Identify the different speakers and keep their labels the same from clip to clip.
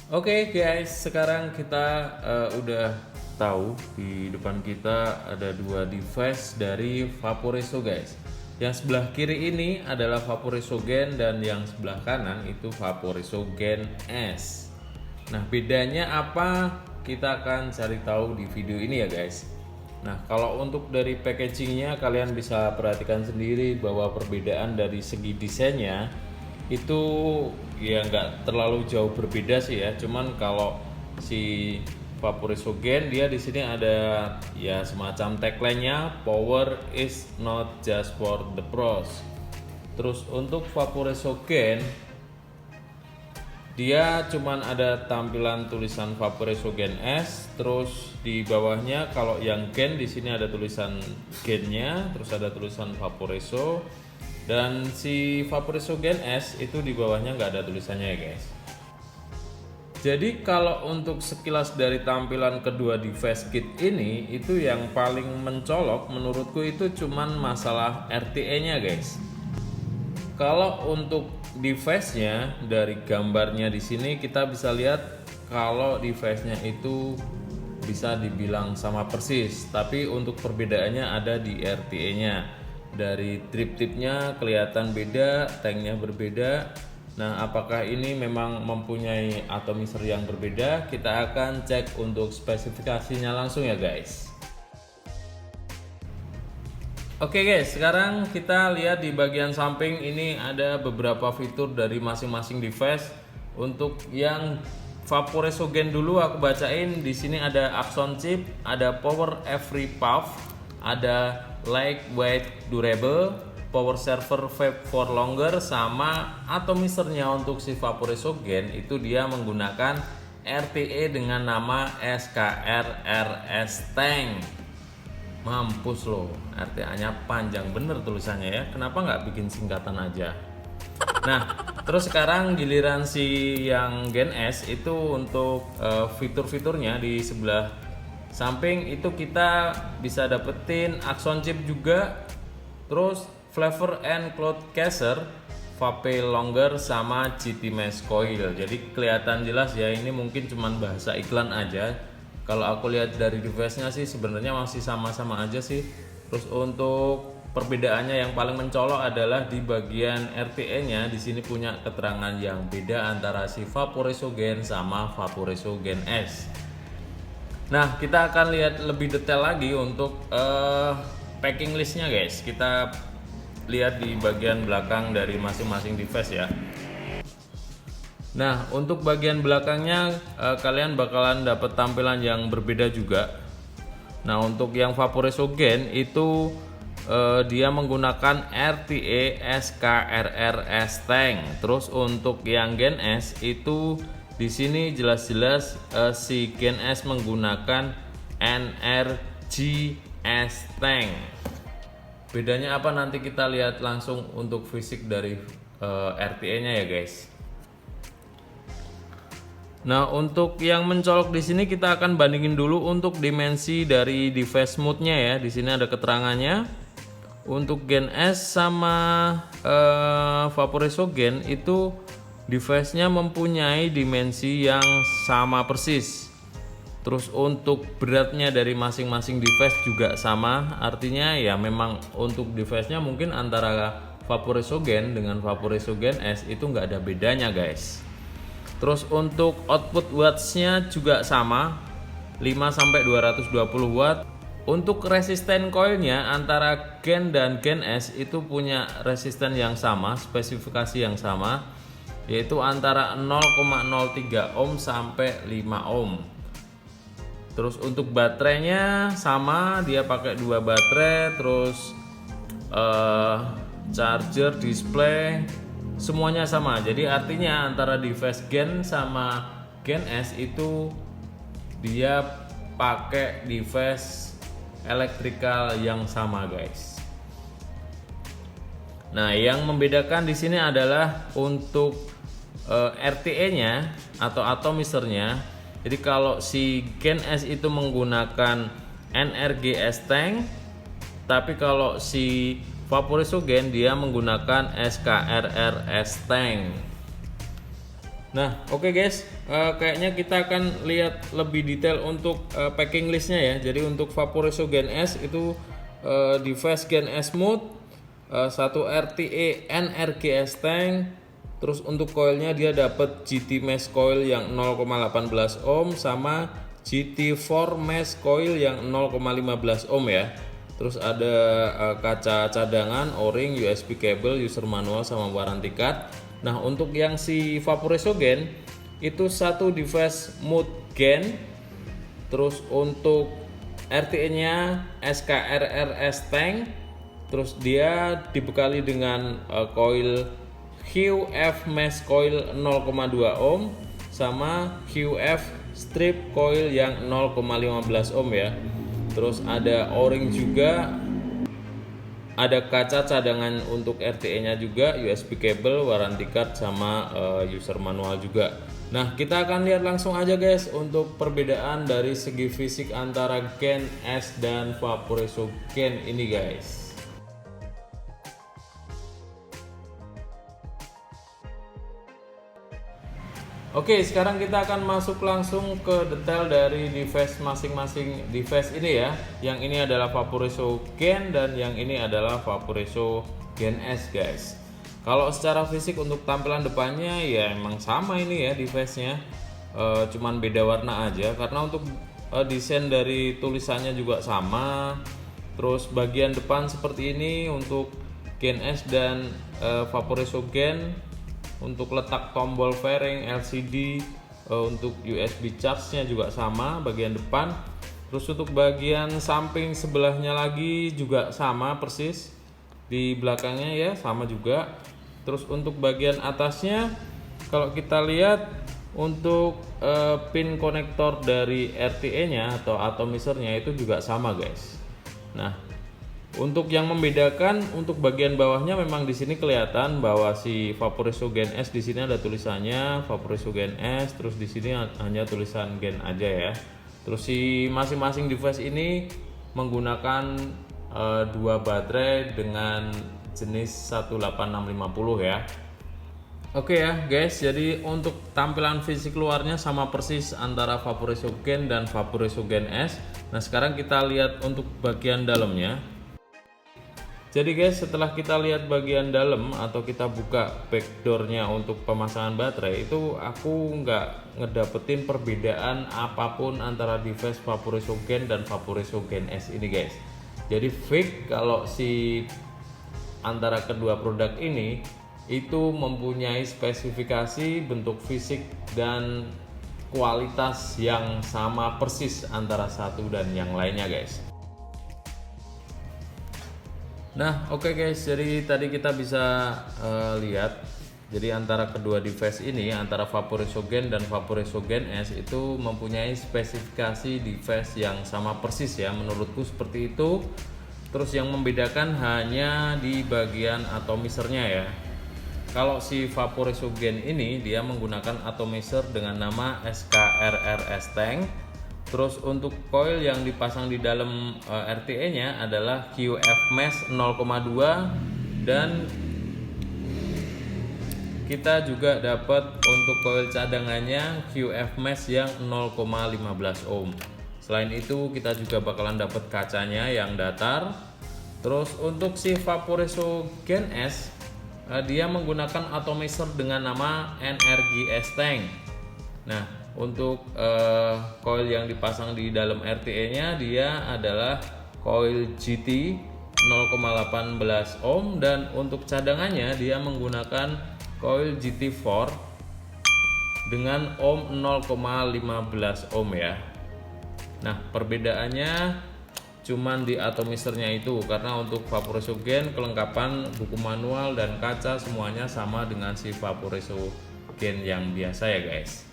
Speaker 1: Oke guys, sekarang kita udah tahu di depan kita ada dua device dari Vaporeso guys. Yang sebelah kiri ini adalah Vaporeso Gen dan yang sebelah kanan itu Vaporeso Gen S. Nah, bedanya apa? Kita akan cari tahu di video ini ya guys. Nah, kalau untuk dari packagingnya kalian bisa perhatikan sendiri bahwa perbedaan dari segi desainnya itu ya nggak terlalu jauh berbeda sih ya. Cuman kalau si Vaporeso Gen dia di sini ada ya semacam tagline-nya power is not just for the pros. Terus untuk Vaporeso Gen dia cuman ada tampilan tulisan Vaporeso Gen S, terus di bawahnya kalau yang Gen di sini ada tulisan Gennya, terus ada tulisan Vaporeso, dan si Vaporeso Gen S itu di bawahnya nggak ada tulisannya ya guys. Jadi kalau untuk sekilas dari tampilan kedua device kit ini itu yang paling mencolok menurutku itu cuman masalah RTE-nya guys. Kalau untuk device-nya dari gambarnya di sini kita bisa lihat kalau device-nya itu bisa dibilang sama persis, tapi untuk perbedaannya ada di RTE-nya. Dari trip tipnya kelihatan beda, tanknya berbeda. Nah, apakah ini memang mempunyai atomizer yang berbeda? Kita akan cek untuk spesifikasinya langsung ya guys. Oke guys, sekarang kita lihat di bagian samping ini ada beberapa fitur dari masing-masing device. Untuk yang Vaporeso Gen dulu aku bacain. Di sini ada Axon chip, ada power every puff, ada lightweight durable, power server vape for longer, sama atomizernya untuk si Vaporeso Gen itu dia menggunakan RTE dengan nama SKRRS Tank. Mampus loh, RTA-nya panjang bener tulisannya ya. Kenapa nggak bikin singkatan aja? Nah, terus sekarang giliran si yang Gen S itu untuk fitur-fiturnya di sebelah samping itu kita bisa dapetin Axon chip juga, terus flavor and cloud caser, vape longer, sama GT mesh coil. Jadi kelihatan jelas ya, ini mungkin cuman bahasa iklan aja. Kalau aku lihat dari device-nya sih sebenarnya masih sama-sama aja sih. Terus untuk perbedaannya yang paling mencolok adalah di bagian RTE-nya. Di sini punya keterangan yang beda antara si Vaporeso Gen sama Vaporeso Gen S. Nah, kita akan lihat lebih detail lagi untuk packing listnya guys. Kita lihat di bagian belakang dari masing-masing device ya. Nah, untuk bagian belakangnya kalian bakalan dapat tampilan yang berbeda juga. Nah, untuk yang Vaporeso Gen itu dia menggunakan RTE SKRRS Tank. Terus untuk yang Gen S itu di sini jelas-jelas si Gen S menggunakan NRGS Tank. Bedanya apa nanti kita lihat langsung untuk fisik dari RTE-nya ya guys. Nah, untuk yang mencolok di sini kita akan bandingin dulu untuk dimensi dari device mode-nya ya. Di sini ada keterangannya. Untuk Gen S sama Vaporeso Gen itu device-nya mempunyai dimensi yang sama persis. Terus untuk beratnya dari masing-masing device juga sama. Artinya ya memang untuk device-nya mungkin antara Vaporeso Gen dengan Vaporeso Gen S itu nggak ada bedanya guys. Terus untuk output watts-nya juga sama, 5-220 watt. Untuk resisten coilnya antara Gen dan Gen S itu punya resisten yang sama, spesifikasi yang sama, yaitu antara 0,03 ohm sampai 5 ohm. Terus untuk baterainya sama, dia pakai 2 baterai, terus charger, display, semuanya sama. Jadi artinya antara device Gen sama Gen S itu dia pakai device elektrikal yang sama guys. Nah, yang membedakan di sini adalah untuk RTE-nya atau atomizernya. Jadi kalau si Gen S itu menggunakan NRGS Tank, tapi kalau si Vaporeso Gen dia menggunakan SKRRS Tank. Nah, oke guys, kayaknya kita akan lihat lebih detail untuk packing listnya ya. Jadi untuk Vaporesso Gen S itu device Gen S mode, satu RTA NRGS tank. Terus untuk coilnya dia dapat GT mesh coil yang 0,18 ohm sama GT4 mesh coil yang 0,15 ohm ya. Terus ada kaca cadangan, o-ring, USB cable, user manual sama warranty card. Nah, untuk yang si Vaporesso Gen itu satu device mode Gen. Terus untuk RTA-nya SKRRS tank. Terus dia dibekali dengan coil QF mesh coil 0,2 ohm sama QF strip coil yang 0,15 ohm ya. Terus ada o-ring juga, ada kaca cadangan untuk RTA-nya juga, USB cable, warranty card sama user manual juga. Nah, kita akan lihat langsung aja guys untuk perbedaan dari segi fisik antara Gen S dan Vaporesso Gen ini guys. Oke, sekarang kita akan masuk langsung ke detail dari device masing-masing device ini ya. Yang ini adalah Vaporesso Gen dan yang ini adalah Vaporesso Gen S guys. Kalau secara fisik untuk tampilan depannya ya emang sama ini ya device-nya, cuman beda warna aja. Karena untuk desain dari tulisannya juga sama. Terus bagian depan seperti ini untuk Gen S dan Vaporesso Gen. Untuk letak tombol fairing LCD, untuk USB charge-nya juga sama bagian depan. Terus untuk bagian samping sebelahnya lagi juga sama persis. Di belakangnya ya sama juga. Terus untuk bagian atasnya kalau kita lihat untuk pin konektor dari RTA-nya atau atomizer-nya itu juga sama guys. Nah, untuk yang membedakan untuk bagian bawahnya memang di sini kelihatan bahwa si Vaporesso Gen S di sini ada tulisannya Vaporesso Gen S, terus di sini hanya tulisan Gen aja ya. Terus si masing-masing device ini menggunakan dua baterai dengan jenis 18650 ya. Oke ya guys, jadi untuk tampilan fisik luarnya sama persis antara Vaporesso Gen dan Vaporesso Gen S. Nah, sekarang kita lihat untuk bagian dalamnya. Jadi guys, setelah kita lihat bagian dalam atau kita buka backdoornya untuk pemasangan baterai, itu aku nggak ngedapetin perbedaan apapun antara device Vaporesso Gen dan Vaporesso Gen S ini guys. Jadi fix kalau si antara kedua produk ini itu mempunyai spesifikasi, bentuk fisik dan kualitas yang sama persis antara satu dan yang lainnya guys. Nah, oke guys, jadi tadi kita bisa lihat, jadi antara kedua device ini, antara Vaporesso Gen dan Vaporesso Gen S itu mempunyai spesifikasi device yang sama persis ya, menurutku seperti itu. Terus yang membedakan hanya di bagian atomizer-nya ya. Kalau si Vaporesso Gen ini dia menggunakan atomizer dengan nama SKRRS tank. Terus untuk coil yang dipasang di dalam RTA-nya adalah QF mesh 0,2 dan kita juga dapat untuk coil cadangannya QF mesh yang 0,15 ohm. Selain itu kita juga bakalan dapat kacanya yang datar. Terus untuk si Vaporesso Gen S dia menggunakan atomizer dengan nama NRGS tank. Nah, untuk coil yang dipasang di dalam RTA-nya dia adalah coil GT 0,18 ohm dan untuk cadangannya dia menggunakan coil GT4 dengan ohm 0,15 ohm ya. Nah, perbedaannya cuman di atomizer-nya itu, karena untuk Vaporesso Gen kelengkapan buku manual dan kaca semuanya sama dengan si Vaporesso Gen yang biasa ya guys.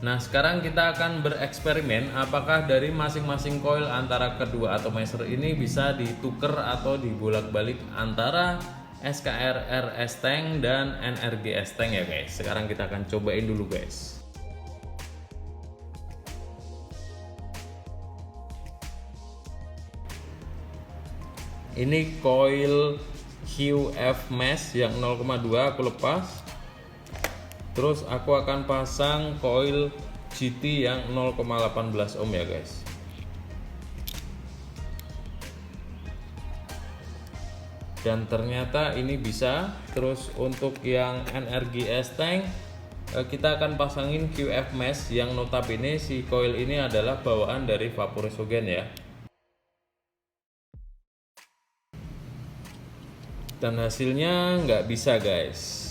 Speaker 1: Nah, sekarang kita akan bereksperimen apakah dari masing-masing coil antara kedua atomizer ini bisa ditukar atau dibolak-balik antara SKRRS tank dan NRGS tank ya guys. Sekarang kita akan cobain dulu guys. Ini coil QF mesh yang 0,2 aku lepas. Terus aku akan pasang coil GT yang 0,18 ohm ya guys. Dan ternyata ini bisa. Terus untuk yang NRGS tank, kita akan pasangin QF mesh yang notabene si coil ini adalah bawaan dari Vaporesogen ya. Dan hasilnya nggak bisa guys.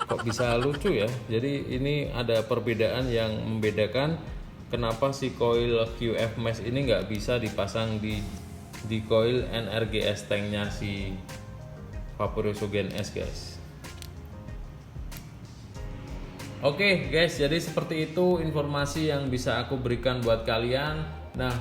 Speaker 1: Kok bisa lucu ya? Jadi ini ada perbedaan yang membedakan kenapa si coil QF mesh ini nggak bisa dipasang di coil NRGS tanknya si Vaporesogen S guys. Oke guys, jadi seperti itu informasi yang bisa aku berikan buat kalian. Nah,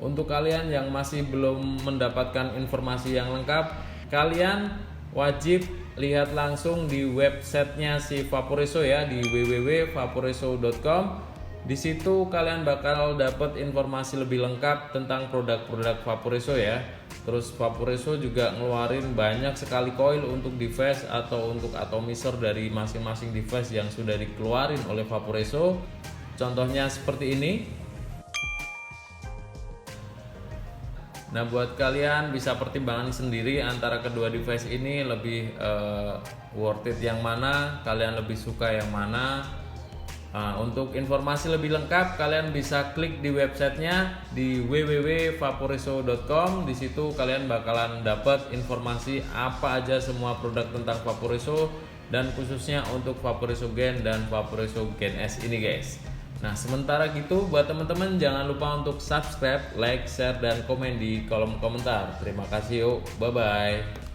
Speaker 1: untuk kalian yang masih belum mendapatkan informasi yang lengkap, kalian wajib lihat langsung di websitenya si Vaporeso ya, di www.vaporeso.com. Di situ kalian bakal dapat informasi lebih lengkap tentang produk-produk Vaporeso ya. Terus Vaporeso juga ngeluarin banyak sekali coil untuk device atau untuk atomizer dari masing-masing device yang sudah dikeluarin oleh Vaporeso. Contohnya seperti ini. Nah, buat kalian bisa pertimbangkan sendiri antara kedua device ini lebih worth it yang mana, kalian lebih suka yang mana. Nah, untuk informasi lebih lengkap kalian bisa klik di websitenya di www.vaporeso.com. Di situ kalian bakalan dapat informasi apa aja semua produk tentang Vaporeso dan khususnya untuk Vaporesogen dan Vaporesogen S ini guys. Nah, sementara gitu buat teman-teman jangan lupa untuk subscribe, like, share dan komen di kolom komentar. Terima kasih yuk. Bye bye.